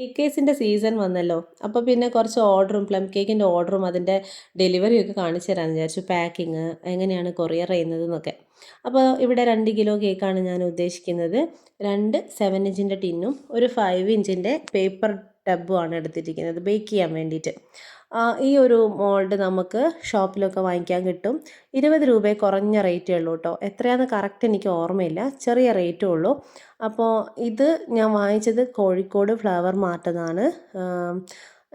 കേക്കേഴ്സിൻ്റെ season വന്നല്ലോ. അപ്പോൾ പിന്നെ കുറച്ച് ഓർഡറും പ്ലം കേക്കിൻ്റെ ഓർഡറും അതിൻ്റെ ഡെലിവറിയൊക്കെ കാണിച്ചു തരാമെന്ന് വിചാരിച്ചു. പാക്കിങ് എങ്ങനെയാണ് കൊറിയർ ചെയ്യുന്നതെന്നൊക്കെ. അപ്പോൾ ഇവിടെ 2 കിലോ കേക്കാണ് ഞാൻ ഉദ്ദേശിക്കുന്നത്. 7 ഇഞ്ചിൻ്റെ ടിന്നും ഒരു 5 ഇഞ്ചിൻ്റെ പേപ്പർ ടബുമാണ് എടുത്തിരിക്കുന്നത് ബേക്ക് ചെയ്യാൻ വേണ്ടിയിട്ട്. ഈ ഒരു മോൾഡ് നമുക്ക് ഷോപ്പിലൊക്കെ വാങ്ങിക്കാൻ കിട്ടും. 20 രൂപയെ കുറഞ്ഞ റേറ്റേ ഉള്ളൂ കേട്ടോ. എത്രയാണെന്ന് കറക്റ്റ് എനിക്ക് ഓർമ്മയില്ല, ചെറിയ റേറ്റേ ഉള്ളൂ. അപ്പോൾ ഇത് ഞാൻ വാങ്ങിച്ചത് കോഴിക്കോട് ഫ്ലവർ മാർട്ടെന്നാണ്.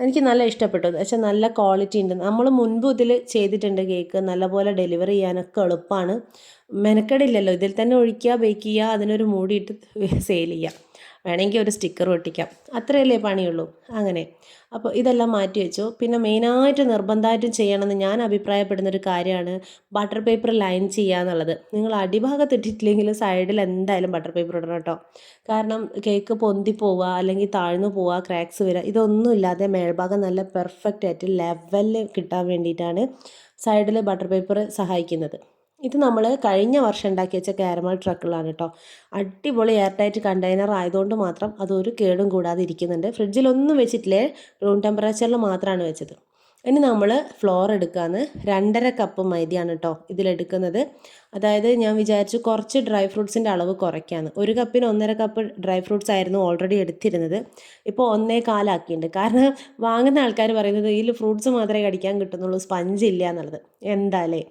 എനിക്ക് നല്ല ഇഷ്ടപ്പെട്ടു. പക്ഷേ നല്ല ക്വാളിറ്റി ഉണ്ട്. നമ്മൾ മുൻപ് ഇതിൽ ചെയ്തിട്ടുണ്ട് കേക്ക്. നല്ലപോലെ ഡെലിവറി ചെയ്യാനൊക്കെ എളുപ്പമാണ്. മെനക്കെടില്ലല്ലോ, ഇതിൽ തന്നെ ഒഴിക്കുക, ബേക്ക് ചെയ്യുക, അതിനൊരു മൂടിയിട്ട് സെയിൽ ചെയ്യുക. വേണമെങ്കിൽ ഒരു സ്റ്റിക്കർ ഒട്ടിക്കാം, അത്രയല്ലേ പണിയുള്ളൂ. അങ്ങനെ അപ്പോൾ ഇതെല്ലാം മാറ്റി വെച്ചു. പിന്നെ മെയിനായിട്ട് നിർബന്ധമായിട്ടും ചെയ്യണമെന്ന് ഞാൻ അഭിപ്രായപ്പെടുന്നൊരു കാര്യമാണ് ബട്ടർ പേപ്പർ ലൈൻ ചെയ്യുക എന്നുള്ളത്. നിങ്ങൾ അടിഭാഗത്ത് ഇട്ടിട്ടില്ലെങ്കിലും സൈഡിൽ എന്തായാലും ബട്ടർ പേപ്പർ ഇടണം കേട്ടോ. കാരണം കേക്ക് പൊന്തി പോവുക അല്ലെങ്കിൽ താഴ്ന്നു പോവുക, ക്രാക്സ് വരിക, ഇതൊന്നും ഇല്ലാതെ മേൽഭാഗം നല്ല പെർഫെക്റ്റ് ആയിട്ട് ലെവലിൽ കിട്ടാൻ വേണ്ടിയിട്ടാണ് സൈഡിൽ ബട്ടർ പേപ്പർ സഹായിക്കുന്നത്. ഇത് നമ്മൾ കഴിഞ്ഞ വർഷം ഉണ്ടാക്കി വെച്ച കാരമൽ ട്രക്കിളാണ് കേട്ടോ. അടിപൊളി എയർ ടൈറ്റ് കണ്ടെയ്നർ ആയതുകൊണ്ട് മാത്രം അതൊരു കേടും കൂടാതെ ഇരിക്കുന്നുണ്ട്. ഫ്രിഡ്ജിലൊന്നും വെച്ചിട്ടില്ലേ, റൂം ടെമ്പറേച്ചറിൽ മാത്രമാണ് വെച്ചത്. ഇനി നമ്മൾ ഫ്ലോർ എടുക്കാമെന്ന്. 2.5 കപ്പ് മൈദയാണ് കേട്ടോ ഇതിലെടുക്കുന്നത്. അതായത് ഞാൻ വിചാരിച്ചു കുറച്ച് ഡ്രൈ ഫ്രൂട്ട്സിൻ്റെ അളവ് കുറയ്ക്കാമെന്ന്. 1 കപ്പിന് 1.5 കപ്പ് ഡ്രൈ ഫ്രൂട്ട്സ് ആയിരുന്നു ഓൾറെഡി എടുത്തിരുന്നത്. ഇപ്പോൾ 1.25 ആക്കിയിട്ടുണ്ട്. കാരണം വാങ്ങുന്ന ആൾക്കാർ പറയുന്നത് ഇതിൽ ഫ്രൂട്ട്സ് മാത്രമേ കടിക്കാൻ കിട്ടുന്നുള്ളൂ, സ്പഞ്ച് ഇല്ല എന്നുള്ളത്. എന്തായാലേ.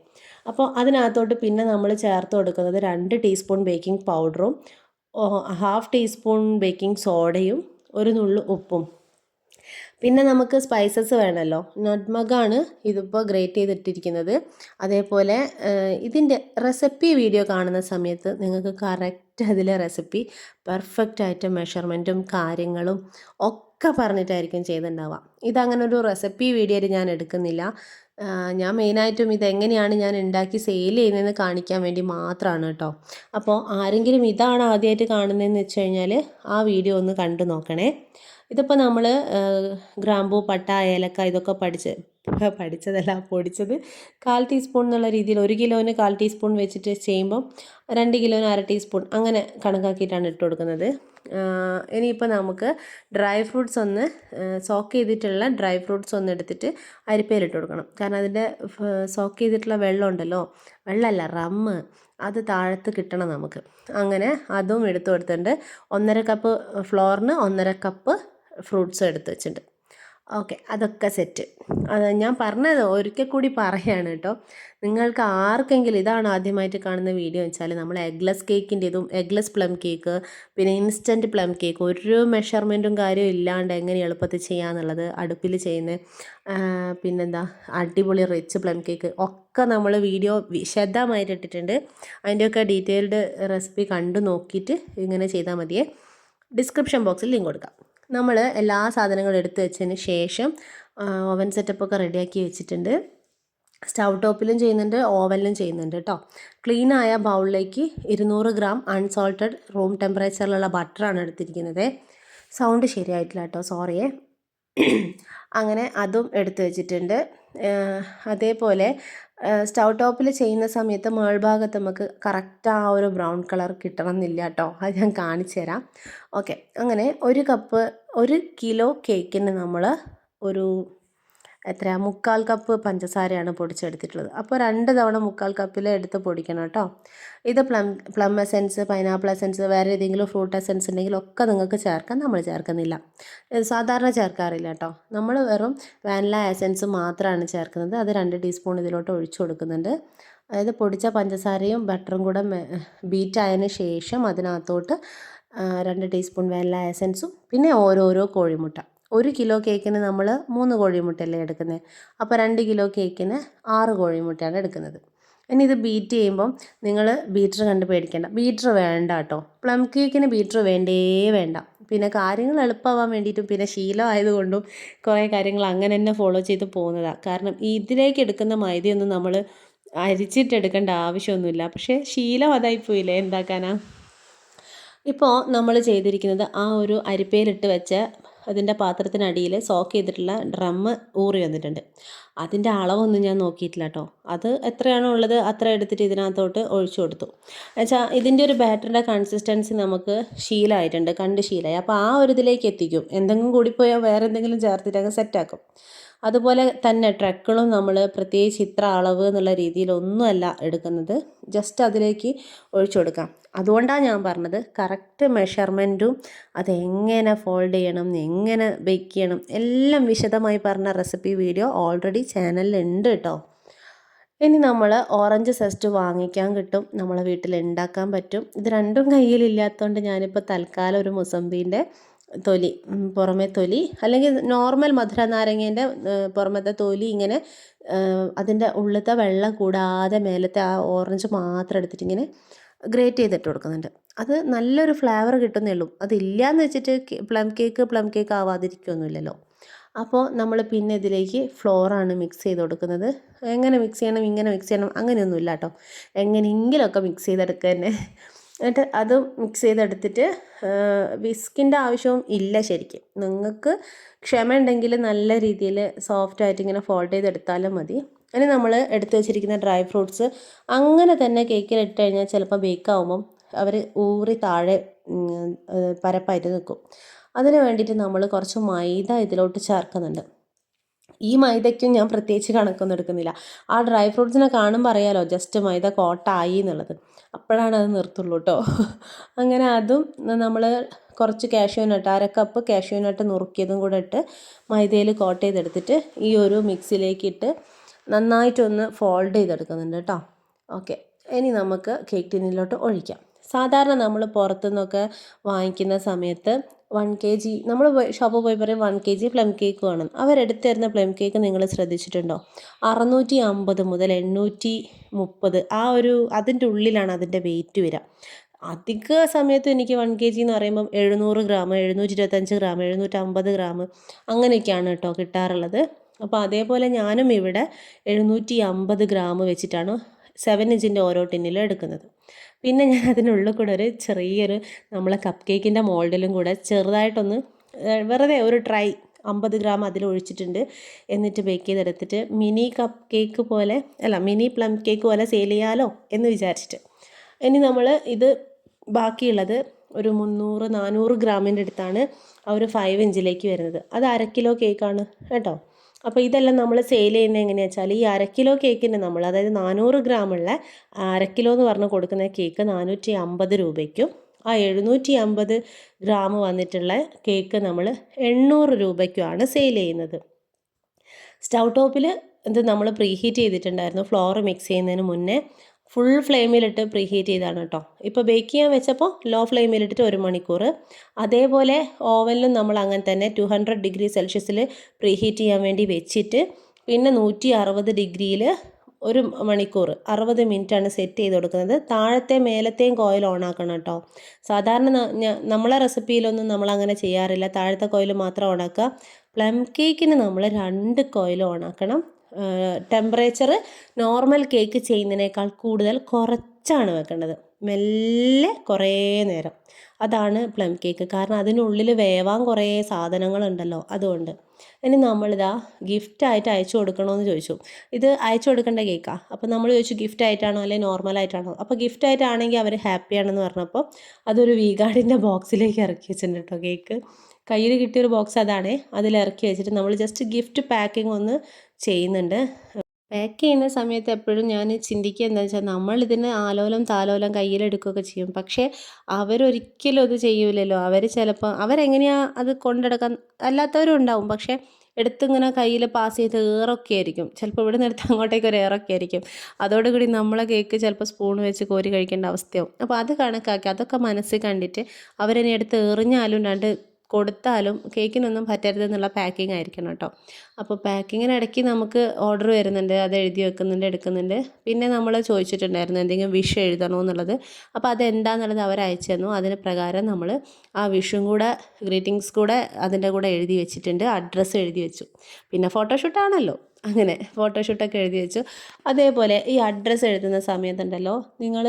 അപ്പോൾ അതിനകത്തോട്ട് പിന്നെ നമ്മൾ ചേർത്ത് കൊടുക്കുന്നത് 2 ടീസ്പൂൺ ബേക്കിംഗ് പൗഡറും 1/2 ടീസ്പൂൺ ബേക്കിംഗ് സോഡയും ഒരു നുള്ളു ഉപ്പും. പിന്നെ നമുക്ക് സ്പൈസസ് വേണമല്ലോ. നട്ട്മഗാണ് ഇതിപ്പോൾ ഗ്രേറ്റ് ചെയ്തിട്ടിരിക്കുന്നത്. അതേപോലെ ഇതിൻ്റെ റെസിപ്പി വീഡിയോ കാണുന്ന സമയത്ത് നിങ്ങൾക്ക് കറക്റ്റ് അതിലെ റെസിപ്പി പെർഫെക്റ്റായിട്ട് മെഷർമെൻറ്റും കാര്യങ്ങളും ഒക്കെ പറഞ്ഞിട്ടായിരിക്കും ചെയ്തിട്ടുണ്ടാവുക. ഇതങ്ങനെ ഒരു റെസിപ്പി വീഡിയോയിൽ ഞാൻ എടുക്കുന്നില്ല. ഞാൻ മെയിനായിട്ടും ഇതെങ്ങനെയാണ് ഞാൻ ഉണ്ടാക്കി സെയിൽ ചെയ്യുന്നതെന്ന് കാണിക്കാൻ വേണ്ടി മാത്രമാണ് കേട്ടോ. അപ്പോൾ ആരെങ്കിലും ഇതാണ് ആദ്യമായിട്ട് കാണുന്നതെന്ന് വെച്ച് കഴിഞ്ഞാൽ ആ വീഡിയോ ഒന്ന് കണ്ടു നോക്കണേ. ഇതിപ്പോൾ നമ്മൾ ഗ്രാമ്പൂ, പട്ട, ഏലക്ക ഇതൊക്കെ പഠിച്ചതല്ല പൊടിച്ചത് 1/4 ടീസ്പൂൺ എന്നുള്ള രീതിയിൽ 1 കിലോന് 1/4 ടീസ്പൂൺ വെച്ചിട്ട് ചെയ്യുമ്പം 2 കിലോന് 1/2 ടീസ്പൂൺ അങ്ങനെ കണക്കാക്കിയിട്ടാണ് ഇട്ട് കൊടുക്കുന്നത്. ഇനിയിപ്പോൾ നമുക്ക് ഡ്രൈ ഫ്രൂട്ട്സ് ഒന്ന് സോക്ക് ചെയ്തിട്ടുള്ള ഡ്രൈ ഫ്രൂട്ട്സ് ഒന്ന് എടുത്തിട്ട് അരിപ്പയിലിട്ട് കൊടുക്കണം. കാരണം അതിൻ്റെ സോക്ക് ചെയ്തിട്ടുള്ള വെള്ളം ഉണ്ടല്ലോ, വെള്ളമല്ല റമ്മ്, അത് താഴത്ത് കിട്ടണം നമുക്ക്. അങ്ങനെ അതും എടുത്തു കൊടുത്തിട്ടുണ്ട്. 1.5 കപ്പ് ഫ്ലോറിന് 1.5 കപ്പ് ഫ്രൂട്ട്സ് എടുത്ത് വെച്ചിട്ടുണ്ട്. ഓക്കെ, അതൊക്കെ സെറ്റ്. അത് ഞാൻ പറഞ്ഞത് ഒരിക്കൽ കൂടി പറയുകയാണ് കേട്ടോ. നിങ്ങൾക്ക് ആർക്കെങ്കിലും ഇതാണ് ആദ്യമായിട്ട് കാണുന്ന വീഡിയോ വെച്ചാൽ നമ്മൾ എഗ്ലെസ് കേക്കിൻ്റെ ഇതും എഗ്ലെസ് പ്ലം കേക്ക്, പിന്നെ ഇൻസ്റ്റൻറ്റ് പ്ലം കേക്ക്, ഒരു മെഷർമെൻറ്റും കാര്യവും ഇല്ലാണ്ട് എങ്ങനെ എളുപ്പത്തിൽ ചെയ്യാന്നുള്ളത് അടുപ്പിൽ ചെയ്യുന്നത്, പിന്നെന്താ അടിപൊളി റിച്ച് പ്ലം കേക്ക് ഒക്കെ നമ്മൾ വീഡിയോ വിശദമായിട്ട് ഇട്ടിട്ടുണ്ട്. അതിൻ്റെയൊക്കെ ഡീറ്റെയിൽഡ് റെസിപ്പി കണ്ടു നോക്കിയിട്ട് ഇങ്ങനെ ചെയ്താൽ മതിയേ. ഡിസ്ക്രിപ്ഷൻ ബോക്സിൽ ലിങ്ക് കൊടുക്കാം. നമ്മൾ എല്ലാ സാധനങ്ങളും എടുത്ത് വെച്ചതിന് ശേഷം ഓവൻ സെറ്റപ്പൊക്കെ റെഡിയാക്കി വെച്ചിട്ടുണ്ട്. സ്റ്റൗ ടോപ്പിലും ചെയ്യുന്നുണ്ട്, ഓവനിലും ചെയ്യുന്നുണ്ട് കേട്ടോ. ക്ലീനായ ബൗളിലേക്ക് 200 ഗ്രാം അൺസോൾട്ടഡ് റൂം ടെമ്പറേച്ചറിലുള്ള ബട്ടറാണ് എടുത്തിരിക്കുന്നത്. സൗണ്ട് ശരിയായിട്ടില്ല കേട്ടോ, സോറിയേ. അങ്ങനെ അതും എടുത്തു വെച്ചിട്ടുണ്ട്. അതേപോലെ സ്റ്റൗ ടോപ്പിൽ ചെയ്യുന്ന സമയത്ത് മേൾഭാഗത്ത് നമുക്ക് കറക്റ്റ് ആ ഒരു ബ്രൗൺ കളർ കിട്ടണം എന്നില്ല കേട്ടോ. അത് ഞാൻ കാണിച്ചു തരാം. ഓക്കെ, അങ്ങനെ 1 കിലോ കേക്കിന് നമ്മൾ ഒരു 3/4 കപ്പ് പഞ്ചസാരയാണ് പൊടിച്ചെടുത്തിട്ടുള്ളത്. അപ്പോൾ 2 തവണ 3/4 കപ്പിൽ എടുത്ത് പൊടിക്കണം കേട്ടോ. ഇത് പ്ലം എസെൻസ്, പൈനാപ്പിൾ എസെൻസ്, വേറെ ഏതെങ്കിലും ഫ്രൂട്ട് എസെൻസ് ഉണ്ടെങ്കിൽ ഒക്കെ നിങ്ങൾക്ക് ചേർക്കാം. നമ്മൾ ചേർക്കുന്നില്ല, സാധാരണ ചേർക്കാറില്ല കേട്ടോ. നമ്മൾ വെറും വാനില എസെൻസ് മാത്രമാണ് ചേർക്കുന്നത്. അത് 2 ടീസ്പൂൺ ഇതിലോട്ട് ഒഴിച്ചു കൊടുക്കുന്നുണ്ട്. അതായത് പൊടിച്ച പഞ്ചസാരയും ബട്ടറും കൂടെ ബീറ്റ് ആയതിന് ശേഷം അതിനകത്തോട്ട് 2 ടീസ്പൂൺ വാനില എസെൻസും പിന്നെ ഓരോരോ കോഴിമുട്ട. 1 കിലോ കേക്കിന് നമ്മൾ 3 കോഴിമുട്ടയല്ലേ എടുക്കുന്നത്. അപ്പോൾ 2 കിലോ കേക്കിന് 6 കോഴിമുട്ടയാണ് എടുക്കുന്നത്. ഇനി ഇത് ബീറ്റ് ചെയ്യുമ്പം നിങ്ങൾ ബീറ്റർ കണ്ട് പേടിക്കേണ്ട. ബീറ്റർ വേണ്ട കേട്ടോ. പ്ലം കേക്കിന് ബീറ്റർ വേണ്ട. പിന്നെ കാര്യങ്ങൾ എളുപ്പമാവാൻ വേണ്ടിയിട്ടും പിന്നെ ശീലമായതുകൊണ്ടും കുറേ കാര്യങ്ങൾ അങ്ങനെ തന്നെ ഫോളോ ചെയ്ത് പോകുന്നതാണ്. കാരണം ഇതിലേക്ക് എടുക്കുന്ന മൈദയൊന്നും നമ്മൾ അരിച്ചിട്ടെടുക്കേണ്ട ആവശ്യമൊന്നുമില്ല. പക്ഷേ ശീലം അതായിപ്പോയില്ലേ, എന്താക്കാനാ. ഇപ്പോൾ നമ്മൾ ചെയ്തിരിക്കുന്നത് ആ ഒരു അരിപ്പയിലിട്ട് വെച്ച അതിൻ്റെ പാത്രത്തിനടിയിൽ സോക്ക് ചെയ്തിട്ടുള്ള ഡ്രമ്മ് ഊറി വന്നിട്ടുണ്ട്. അതിൻ്റെ അളവൊന്നും ഞാൻ നോക്കിയിട്ടില്ല കേട്ടോ. അത് എത്രയാണോ ഉള്ളത് അത്ര എടുത്തിട്ട് ഇതിനകത്തോട്ട് ഒഴിച്ചു കൊടുത്തു. എന്നുവെച്ചാൽ ഇതിൻ്റെ ഒരു ബാറ്ററിൻ്റെ കൺസിസ്റ്റൻസി നമുക്ക് ശീലമായിട്ടുണ്ട്, കണ്ട് ശീലമായി. അപ്പോൾ ആ ഒരു ഇതിലേക്ക് എത്തിക്കും. എന്തെങ്കിലും കൂടിപ്പോയാൽ വേറെ എന്തെങ്കിലും ചേർത്തിട്ട് അങ്ങ് സെറ്റാക്കും. അതുപോലെ തന്നെ ട്രക്കിളും നമ്മൾ പ്രത്യേകിച്ച് ഇത്ര അളവ് എന്നുള്ള രീതിയിലൊന്നുമല്ല എടുക്കുന്നത്, ജസ്റ്റ് അതിലേക്ക് ഒഴിച്ചു കൊടുക്കാം. അതുകൊണ്ടാണ് ഞാൻ പറഞ്ഞത് കറക്റ്റ് മെഷർമെൻറ്റും അതെങ്ങനെ ഫോൾഡ് ചെയ്യണം, എങ്ങനെ ബേക്ക് ചെയ്യണം എല്ലാം വിശദമായി പറഞ്ഞ റെസിപ്പി വീഡിയോ ഓൾറെഡി ചാനലിലുണ്ട് കേട്ടോ. ഇനി നമ്മൾ ഓറഞ്ച് സെസ്റ്റ് വാങ്ങിക്കാൻ കിട്ടും, നമ്മളെ വീട്ടിൽ ഉണ്ടാക്കാൻ പറ്റും. ഇത് രണ്ടും കയ്യിലില്ലാത്തതുകൊണ്ട് ഞാനിപ്പോൾ തൽക്കാലം ഒരു മുസംബീൻ്റെ തൊലി, പുറമേ തൊലി അല്ലെങ്കിൽ നോർമൽ മധുര നാരങ്ങേൻ്റെ പുറമത്തെ തൊലി ഇങ്ങനെ അതിൻ്റെ ഉള്ളിലത്തെ വെള്ളം കൂടാതെ മേലത്തെ ആ ഓറഞ്ച് മാത്രം എടുത്തിട്ട് ഇങ്ങനെ ഗ്രേറ്റ് ചെയ്തിട്ട് കൊടുക്കുന്നുണ്ട്. അത് നല്ലൊരു ഫ്ലേവർ കിട്ടുന്നേ ഉള്ളൂ. അതില്ലാന്ന് വെച്ചിട്ട് പ്ലം കേക്ക് ആവാതിരിക്കുകയൊന്നുമില്ലല്ലോ. അപ്പോൾ നമ്മൾ പിന്നെ ഇതിലേക്ക് ഫ്ലോറാണ് മിക്സ് ചെയ്ത് കൊടുക്കുന്നത്. എങ്ങനെ മിക്സ് ചെയ്യണം, ഇങ്ങനെ മിക്സ് ചെയ്യണം അങ്ങനെയൊന്നുമില്ല കേട്ടോ, എങ്ങനെയെങ്കിലുമൊക്കെ മിക്സ് ചെയ്തെടുക്കുക തന്നെ. എന്നിട്ട് അതും മിക്സ് ചെയ്തെടുത്തിട്ട് വിസ്കിൻ്റെ ആവശ്യവും ഇല്ല ശരിക്കും. നിങ്ങൾക്ക് ക്ഷമ നല്ല രീതിയിൽ സോഫ്റ്റായിട്ട് ഇങ്ങനെ ഫോൾഡ് ചെയ്തെടുത്താലും മതി. ഇനി നമ്മൾ എടുത്ത് വെച്ചിരിക്കുന്ന ഡ്രൈ ഫ്രൂട്ട്സ് അങ്ങനെ തന്നെ കേക്കിൽ ഇട്ട് കഴിഞ്ഞാൽ ചിലപ്പോൾ ബേക്കാവുമ്പം അവർ ഊറി താഴെ പരപ്പായിട്ട് നിൽക്കും. അതിന് വേണ്ടിയിട്ട് നമ്മൾ കുറച്ച് മൈദ ഇതിലോട്ട് ചേർക്കുന്നുണ്ട്. ഈ മൈദയ്ക്കും ഞാൻ പ്രത്യേകിച്ച് കണക്കൊന്നും എടുക്കുന്നില്ല. ആ ഡ്രൈ ഫ്രൂട്ട്സിനെ കാണുമ്പോൾ അറിയാലോ ജസ്റ്റ് മൈദ കോട്ടായി എന്നുള്ളത്. അപ്പോഴാണ് അത് നിർത്തുള്ളൂ കേട്ടോ. അങ്ങനെ അതും നമ്മൾ കുറച്ച് കാഷ്യൂനട്ട്, 1/2 കപ്പ് കാഷ്യൂനട്ട് നുറുക്കിയതും കൂടെ ഇട്ട് മൈദയിൽ കോട്ട് ചെയ്തെടുത്തിട്ട് ഈ ഒരു മിക്സിലേക്കിട്ട് നന്നായിട്ടൊന്ന് ഫോൾഡ് ചെയ്തെടുക്കുന്നുണ്ട് കേട്ടോ. ഓക്കെ, ഇനി നമുക്ക് കേക്ക് ടിന്നിലോട്ട് ഒഴിക്കാം. സാധാരണ നമ്മൾ പുറത്തുനിന്നൊക്കെ വാങ്ങിക്കുന്ന സമയത്ത് 1 kg നമ്മൾ ഷോപ്പിൽ പോയി പറയും 1 kg പ്ലം കേക്ക് വേണം. അവരെടുത്ത് തരുന്ന പ്ലം കേക്ക് നിങ്ങൾ ശ്രദ്ധിച്ചിട്ടുണ്ടോ? 650 മുതൽ 830 ആ ഒരു അതിൻ്റെ ഉള്ളിലാണ് അതിൻ്റെ വെയിറ്റ് വരിക. അധിക സമയത്തും എനിക്ക് 1 kg എന്ന് പറയുമ്പം 700 ഗ്രാം, 725 ഗ്രാം, 750 ഗ്രാം അങ്ങനെയൊക്കെയാണ് കേട്ടോ കിട്ടാറുള്ളത്. അപ്പോൾ അതേപോലെ ഞാനും ഇവിടെ 750 ഗ്രാം വെച്ചിട്ടാണ് 7 ഇഞ്ചിൻ്റെ ഓരോ ടിന്നിലും എടുക്കുന്നത്. പിന്നെ ഞാൻ അതിനുള്ളിൽ കൂടെ ഒരു ചെറിയൊരു നമ്മളെ കപ്പ് കേക്കിൻ്റെ മോൾഡിലും കൂടെ ചെറുതായിട്ടൊന്ന് വെറുതെ ഒരു ട്രൈ 50 ഗ്രാം അതിലൊഴിച്ചിട്ടുണ്ട്. എന്നിട്ട് ബേക്ക് ചെയ്തെടുത്തിട്ട് മിനി കപ്പ് കേക്ക് പോലെ അല്ല മിനി പ്ലം കേക്ക് പോലെ സെയിൽ ചെയ്യാലോ എന്ന് വിചാരിച്ചിട്ട്. ഇനി നമ്മൾ ഇത് ബാക്കിയുള്ളത് ഒരു 300-400 ഗ്രാമിൻ്റെ അടുത്താണ് ആ ഒരു 5 ഇഞ്ചിലേക്ക് വരുന്നത്. അത് 1/2 കിലോ കേക്കാണ് കേട്ടോ. അപ്പോൾ ഇതെല്ലാം നമ്മൾ സെയിൽ ചെയ്യുന്നത് എങ്ങനെയാണെന്ന് വെച്ചാൽ ഈ 1/2 കിലോ കേക്കിന് നമ്മൾ, അതായത് 400 ഗ്രാമുള്ള 1/2 കിലോ എന്ന് പറഞ്ഞ് കൊടുക്കുന്ന കേക്ക് 450 രൂപയ്ക്കും ആ 750 ഗ്രാം വന്നിട്ടുള്ള കേക്ക് നമ്മൾ 800 രൂപയ്ക്കുമാണ് സെയിൽ ചെയ്യുന്നത്. സ്റ്റൗ ടോപ്പിൽ ഇത് നമ്മൾ പ്രീഹീറ്റ് ചെയ്തിട്ടുണ്ടായിരുന്നു. ഫ്ലോർ മിക്സ് ചെയ്യുന്നതിന് മുന്നേ ഫുൾ ഫ്ലെയിമിലിട്ട് പ്രീഹീറ്റ് ചെയ്താണ് കേട്ടോ. ഇപ്പോൾ ബേക്ക് ചെയ്യാൻ വെച്ചപ്പോൾ ലോ ഫ്ലെയിമിലിട്ടിട്ട് 1 മണിക്കൂർ. അതേപോലെ ഓവനിലും നമ്മൾ അങ്ങനെ തന്നെ 200 ഡിഗ്രി സെൽഷ്യസിൽ പ്രീഹീറ്റ് ചെയ്യാൻ വേണ്ടി വെച്ചിട്ട് പിന്നെ 160 ഡിഗ്രിയിൽ 1 മണിക്കൂർ 60 മിനിറ്റാണ് സെറ്റ് ചെയ്ത് കൊടുക്കുന്നത്. താഴത്തെ മേലത്തെയും കോയിൽ ഓൺ ആക്കണം കേട്ടോ. സാധാരണ നമ്മളെ റെസിപ്പിയിലൊന്നും നമ്മൾ അങ്ങനെ ചെയ്യാറില്ല. താഴത്തെ കോയിൽ മാത്രം ഓൺ ആക്കുക. പ്ലം കേക്കിന് നമ്മൾ 2 കോയിൽ ഓൺ ആക്കണം. ടെമ്പറേച്ചർ നോർമൽ കേക്ക് ചെയ്യുന്നതിനേക്കാൾ കൂടുതൽ കുറച്ചാണ് വെക്കേണ്ടത്, മെല്ലെ കുറേ നേരം. അതാണ് പ്ലം കേക്ക്. കാരണം അതിനുള്ളിൽ വേവാൻ കുറേ സാധനങ്ങളുണ്ടല്ലോ, അതുകൊണ്ട്. ഇനി നമ്മളിതാ ഗിഫ്റ്റായിട്ട് അയച്ചു കൊടുക്കണമെന്ന് ചോദിച്ചു. ഇത് അയച്ചു കൊടുക്കേണ്ട കേക്കാണ്. അപ്പോൾ നമ്മൾ ചോദിച്ചു ഗിഫ്റ്റ് ആയിട്ടാണോ അല്ലെങ്കിൽ നോർമലായിട്ടാണോ. അപ്പോൾ ഗിഫ്റ്റ് ആയിട്ടാണെങ്കിൽ അവർ ഹാപ്പിയാണെന്ന് പറഞ്ഞപ്പോൾ അതൊരു വീഗാർഡിൻ്റെ ബോക്സിലേക്ക് ഇറക്കി വെച്ചിട്ടുണ്ട് കേട്ടോ. കേക്ക് കയ്യിൽ കിട്ടിയൊരു ബോക്സ് അതാണ്, അതിലിറക്കി വെച്ചിട്ട് നമ്മൾ ജസ്റ്റ് ഗിഫ്റ്റ് പാക്കിംഗ് ഒന്ന് ചെയ്യുന്നുണ്ട്. പാക്ക് ചെയ്യുന്ന സമയത്ത് എപ്പോഴും ഞാൻ ചിന്തിക്കുക എന്താണെന്ന് വെച്ചാൽ നമ്മളിതിന് ആലോലം താലോലം കയ്യിലെടുക്കുകയൊക്കെ ചെയ്യും. പക്ഷേ അവരൊരിക്കലും അത് ചെയ്യൂലല്ലോ. അവർ ചിലപ്പോൾ അവരെങ്ങനെയാണ് അത് കൊണ്ടെടുക്കാൻ, അല്ലാത്തവരും ഉണ്ടാവും. പക്ഷേ എടുത്തിങ്ങനെ കയ്യിൽ പാസ് ചെയ്ത് ഏറൊക്കെ ആയിരിക്കും. ചിലപ്പോൾ ഇവിടെ നിന്ന് എടുത്ത് അങ്ങോട്ടേക്ക് ഒരു ഏറൊക്കെ ആയിരിക്കും. അതോടുകൂടി നമ്മളെ കേക്ക് ചിലപ്പോൾ സ്പൂൺ വെച്ച് കോരി കഴിക്കേണ്ട അവസ്ഥയാവും. അപ്പോൾ അത് കണക്കാക്കി അതൊക്കെ മനസ്സിൽ കണ്ടിട്ട് അവരെന്നെ എടുത്ത് എറിഞ്ഞാലും കൊടുത്താലും കേക്കിനൊന്നും പറ്റരുതെന്നുള്ള പാക്കിംഗ് ആയിരിക്കണം കേട്ടോ. അപ്പോൾ പാക്കിങ്ങിനിടയ്ക്ക് നമുക്ക് ഓർഡർ വരുന്നുണ്ട്, അത് എഴുതി വെക്കുന്നുണ്ട്, എടുക്കുന്നുണ്ട്. പിന്നെ നമ്മൾ ചോദിച്ചിട്ടുണ്ടായിരുന്നു എന്തെങ്കിലും വിഷ് എഴുതണോ എന്നുള്ളത്. അപ്പോൾ അതെന്താണെന്നുള്ളത് അവർ അയച്ചു തന്നു. അതിന് പ്രകാരം നമ്മൾ ആ വിഷും കൂടെ ഗ്രീറ്റിങ്സ് കൂടെ അതിൻ്റെ കൂടെ എഴുതി വെച്ചിട്ടുണ്ട്, അഡ്രസ്സ് എഴുതി വെച്ചു. പിന്നെ ഫോട്ടോഷൂട്ടാണല്ലോ, അങ്ങനെ ഫോട്ടോഷൂട്ടൊക്കെ എഴുതി വെച്ചു. അതേപോലെ ഈ അഡ്രസ്സ് എഴുതുന്ന സമയത്തുണ്ടല്ലോ നിങ്ങൾ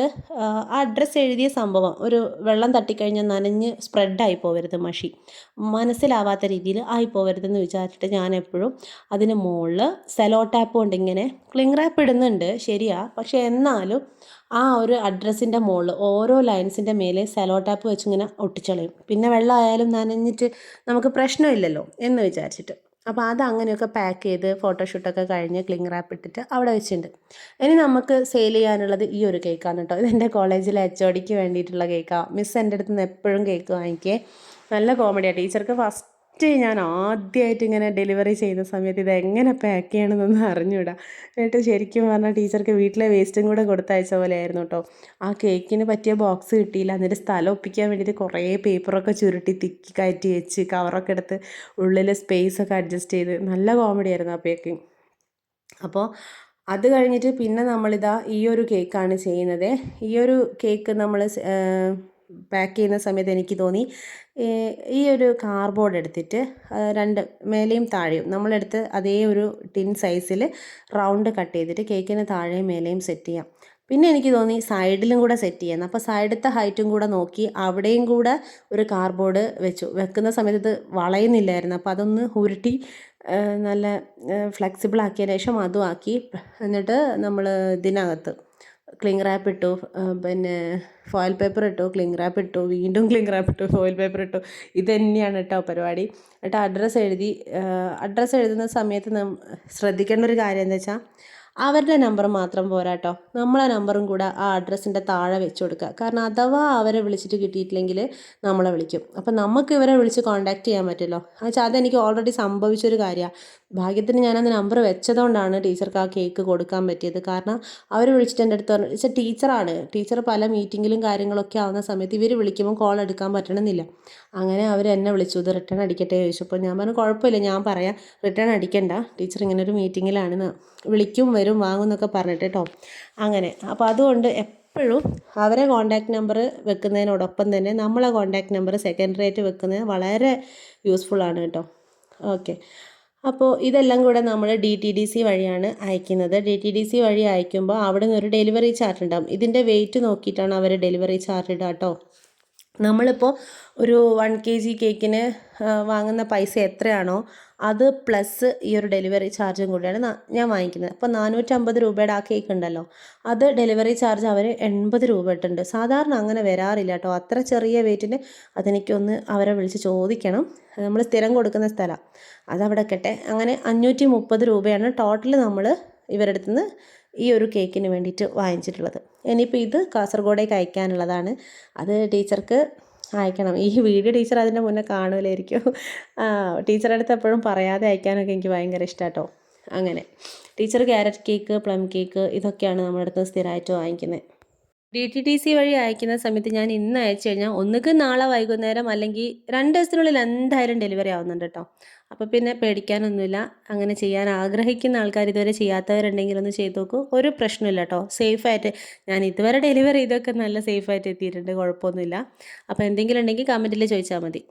ആ അഡ്രസ്സ് എഴുതിയ സംഭവം ഒരു വെള്ളം തട്ടിക്കഴിഞ്ഞാൽ നനഞ്ഞ് സ്പ്രെഡായി പോകരുത്, മഷി മനസ്സിലാവാത്ത രീതിയിൽ ആയി പോകരുതെന്ന് വിചാരിച്ചിട്ട് ഞാൻ എപ്പോഴും അതിന് മുകളിൽ സെലോ ടാപ്പ് കൊണ്ട് ഇങ്ങനെ ക്ലിങ് റാപ്പ് ഇടുന്നുണ്ട് ശരിയാ, പക്ഷേ എന്നാലും ആ ഒരു അഡ്രസ്സിൻ്റെ മുകളിൽ ഓരോ ലൈൻസിൻ്റെ മേലെ സെലോ ടാപ്പ് വെച്ച് ഇങ്ങനെ ഒട്ടിച്ചളയും. പിന്നെ വെള്ളമായാലും നനഞ്ഞിട്ട് നമുക്ക് പ്രശ്നമില്ലല്ലോ എന്ന് വിചാരിച്ചിട്ട്. അപ്പോൾ അത് അങ്ങനെയൊക്കെ പാക്ക് ചെയ്ത് ഫോട്ടോഷൂട്ടൊക്കെ കഴിഞ്ഞ് ക്ലിങ് റാപ്പ് ഇട്ടിട്ട് അവിടെ വെച്ചിട്ടുണ്ട്. ഇനി നമുക്ക് സെയിൽ ചെയ്യാനുള്ളത് ഈ ഒരു കേക്കാണ് കേട്ടോ. ഇതെൻ്റെ കോളേജിലെ HODക്ക് വേണ്ടിയിട്ടുള്ള കേക്കാണ്. മിസ് എൻ്റെ അടുത്ത് നിന്ന് എപ്പോഴും കേക്ക് വാങ്ങിക്കേ. നല്ല കോമഡിയാണ്. ടീച്ചർക്ക് ഫസ്റ്റ് ഞാൻ ആദ്യമായിട്ട് ഇങ്ങനെ ഡെലിവറി ചെയ്യുന്ന സമയത്ത് ഇതെങ്ങനെ പാക്ക് ചെയ്യണമെന്നൊന്നും അറിഞ്ഞൂടാ. എന്നിട്ട് ശരിക്കും പറഞ്ഞാൽ ടീച്ചർക്ക് വീട്ടിലെ വേസ്റ്റും കൂടെ കൊടുത്തയച്ച പോലെ ആയിരുന്നു കേട്ടോ. ആ കേക്കിന് പറ്റിയ ബോക്സ് കിട്ടിയില്ല. എന്നിട്ട് സ്ഥലം ഒപ്പിക്കാൻ വേണ്ടിയിട്ട് കുറേ പേപ്പറൊക്കെ ചുരുട്ടി തിക്കി കയറ്റി വെച്ച് കവറൊക്കെ എടുത്ത് ഉള്ളിൽ സ്പേസൊക്കെ അഡ്ജസ്റ്റ് ചെയ്ത് നല്ല കോമഡി ആയിരുന്നു ആ പേക്കിങ്. അപ്പോൾ അത് കഴിഞ്ഞിട്ട് പിന്നെ നമ്മളിതാ ഈ ഒരു കേക്കാണ് ചെയ്യുന്നത്. ഈ ഒരു കേക്ക് നമ്മൾ പാക്ക് ചെയ്യുന്ന സമയത്ത് എനിക്ക് തോന്നി ഈ ഒരു കാർഡ്ബോർഡ് എടുത്തിട്ട് രണ്ട് മേലെയും താഴെയും നമ്മളെടുത്ത് അതേ ഒരു ടിൻ സൈസിൽ റൗണ്ട് കട്ട് ചെയ്തിട്ട് കേക്കിന് താഴെയും മേലെയും സെറ്റ് ചെയ്യാം. പിന്നെ എനിക്ക് തോന്നി സൈഡിലും കൂടെ സെറ്റ് ചെയ്യാമെന്ന്. അപ്പോൾ സൈഡത്തെ ഹൈറ്റും കൂടെ നോക്കി അവിടെയും കൂടെ ഒരു കാർഡ്ബോർഡ് വെച്ചു. വെക്കുന്ന സമയത്ത് ഇത് വളയുന്നില്ലായിരുന്നു. അപ്പോൾ അതൊന്ന് ഉരുട്ടി നല്ല ഫ്ലെക്സിബിൾ ആക്കിയതിന് ശേഷം അതും ആക്കി. എന്നിട്ട് നമ്മൾ ഇതിനകത്ത് ക്ലിങ് റാപ്പ് ഇട്ടു, പിന്നെ ഫോയിൽ പേപ്പർ ഇട്ടു, ക്ലിങ് റാപ്പ് ഇട്ടു, വീണ്ടും ക്ലിങ് റാപ്പ് ഇട്ടു, ഫോയിൽ പേപ്പർ ഇട്ടു. ഇത് തന്നെയാണ് കേട്ടോ പരിപാടി. എന്നിട്ട് അഡ്രസ്സ് എഴുതി. അഡ്രസ്സ് എഴുതുന്ന സമയത്ത് ശ്രദ്ധിക്കേണ്ട ഒരു കാര്യം എന്താ വെച്ചാൽ അവരുടെ നമ്പർ മാത്രം പോരാ കേട്ടോ, നമ്മളെ നമ്പറും കൂടെ ആ അഡ്രസ്സിൻ്റെ താഴെ വെച്ച് കൊടുക്കുക. കാരണം അഥവാ അവരെ വിളിച്ചിട്ട് കിട്ടിയിട്ടില്ലെങ്കിൽ നമ്മളെ വിളിക്കും. അപ്പം നമുക്ക് ഇവരെ വിളിച്ച് കോൺടാക്റ്റ് ചെയ്യാൻ പറ്റുമല്ലോ. എന്നുവെച്ചാൽ അതെനിക്ക് ഓൾറെഡി സംഭവിച്ചൊരു കാര്യമാണ്. ഭാഗ്യത്തിന് ഞാനന്ന് നമ്പർ വെച്ചതുകൊണ്ടാണ് ടീച്ചർക്ക് ആ കേക്ക് കൊടുക്കാൻ പറ്റിയത്. കാരണം അവർ വിളിച്ചിട്ട് എൻ്റെ അടുത്ത് പറഞ്ഞു, വെച്ചാൽ ടീച്ചറാണ്, ടീച്ചർ പല മീറ്റിങ്ങിലും കാര്യങ്ങളൊക്കെ ആവുന്ന സമയത്ത് ഇവർ വിളിക്കുമ്പോൾ കോൾ എടുക്കാൻ പറ്റണമെന്നില്ല. അങ്ങനെ അവർ എന്നെ വിളിച്ചു, ഇത് റിട്ടേൺ അടിക്കട്ടെ ചോദിച്ചപ്പോൾ ഞാൻ പറഞ്ഞു കുഴപ്പമില്ല, ഞാൻ പറയാം, റിട്ടേൺ അടിക്കണ്ട, ടീച്ചർ ഇങ്ങനെ ഒരു മീറ്റിങ്ങിലാണെന്ന്, വിളിക്കും വരും വാങ്ങും എന്നൊക്കെ പറഞ്ഞിട്ട് കേട്ടോ. അങ്ങനെ അപ്പോൾ അതുകൊണ്ട് എപ്പോഴും അവരെ കോൺടാക്റ്റ് നമ്പർ വെക്കുന്നതിനോടൊപ്പം തന്നെ നമ്മളെ കോൺടാക്റ്റ് നമ്പർ സെക്കൻഡറി ആയിട്ട് വെക്കുന്നത് വളരെ യൂസ്ഫുള്ളാണ് കേട്ടോ. ഓക്കെ, അപ്പോൾ ഇതെല്ലാം കൂടെ നമ്മൾ DTDC വഴിയാണ് അയക്കുന്നത്. DTDC വഴി അയക്കുമ്പോൾ അവിടെ നിന്ന് ഒരു ഡെലിവറി ചാർജ് ഉണ്ടാകും. ഇതിൻ്റെ വെയിറ്റ് നോക്കിയിട്ടാണ് അവർ ഡെലിവറി ചാർജ് ഇടുക കേട്ടോ. നമ്മളിപ്പോൾ ഒരു 1 kg കേക്കിന് വാങ്ങുന്ന പൈസ എത്രയാണോ അത് പ്ലസ് ഈ ഒരു ഡെലിവറി ചാർജും കൂടിയാണ് ഞാൻ വാങ്ങിക്കുന്നത്. അപ്പോൾ 450 രൂപയുടെ ആ കേക്ക് ഉണ്ടല്ലോ, അത് ഡെലിവറി ചാർജ് അവർ 80 രൂപ ഇട്ടുണ്ട്. സാധാരണ അങ്ങനെ വരാറില്ല കേട്ടോ. അത്ര ചെറിയ വെയിറ്റിന് അതെനിക്കൊന്ന് അവരെ വിളിച്ച് ചോദിക്കണം. നമ്മൾ സ്ഥിരം കൊടുക്കുന്ന സ്ഥലമാണ്, അതവിടെ കെട്ടെ. അങ്ങനെ 530 രൂപയാണ് ടോട്ടൽ നമ്മൾ ഇവരുടെ അടുത്ത് നിന്ന് ഈ ഒരു കേക്കിന് വേണ്ടിയിട്ട് വാങ്ങിച്ചിട്ടുള്ളത്. ഇനിയിപ്പോൾ ഇത് കാസർഗോഡേക്ക് അയക്കാനുള്ളതാണ്. അത് ടീച്ചർക്ക് അയക്കണം. ഈ വീഡിയോ ടീച്ചർ അതിൻ്റെ മുന്നേ കാണുമല്ലായിരിക്കും. ടീച്ചറുടെ അടുത്ത് എപ്പോഴും പറയാതെ അയക്കാനൊക്കെ എനിക്ക് ഭയങ്കര ഇഷ്ടമാണ് കേട്ടോ. അങ്ങനെ teacher carrot cake, plum cake ഇതൊക്കെയാണ് നമ്മുടെ അടുത്ത് സ്ഥിരമായിട്ട് വാങ്ങിക്കുന്നത്. DTDC വഴി അയക്കുന്ന സമയത്ത് ഞാൻ ഇന്ന് അയച്ചു കഴിഞ്ഞാൽ ഒന്നുകിൽ നാളെ വൈകുന്നേരം അല്ലെങ്കിൽ 2 ദിവസത്തിനുള്ളിൽ എന്തായാലും ഡെലിവറി ആവുന്നുണ്ട് കേട്ടോ. അപ്പോൾ പിന്നെ പേടിക്കാനൊന്നുമില്ല. അങ്ങനെ ചെയ്യാൻ ആഗ്രഹിക്കുന്ന ആൾക്കാർ, ഇതുവരെ ചെയ്യാത്തവരുണ്ടെങ്കിൽ ഒന്ന് ചെയ്ത് നോക്കൂ, ഒരു പ്രശ്നമില്ല കേട്ടോ. സേഫായിട്ട് ഞാൻ ഇതുവരെ ഡെലിവറി ചെയ്തൊക്കെ നല്ല സേഫായിട്ട് എത്തിയിട്ടുണ്ട്, കുഴപ്പമൊന്നുമില്ല. അപ്പോൾ എന്തെങ്കിലും ഉണ്ടെങ്കിൽ കമൻറ്റിൽ ചോദിച്ചാൽ മതി.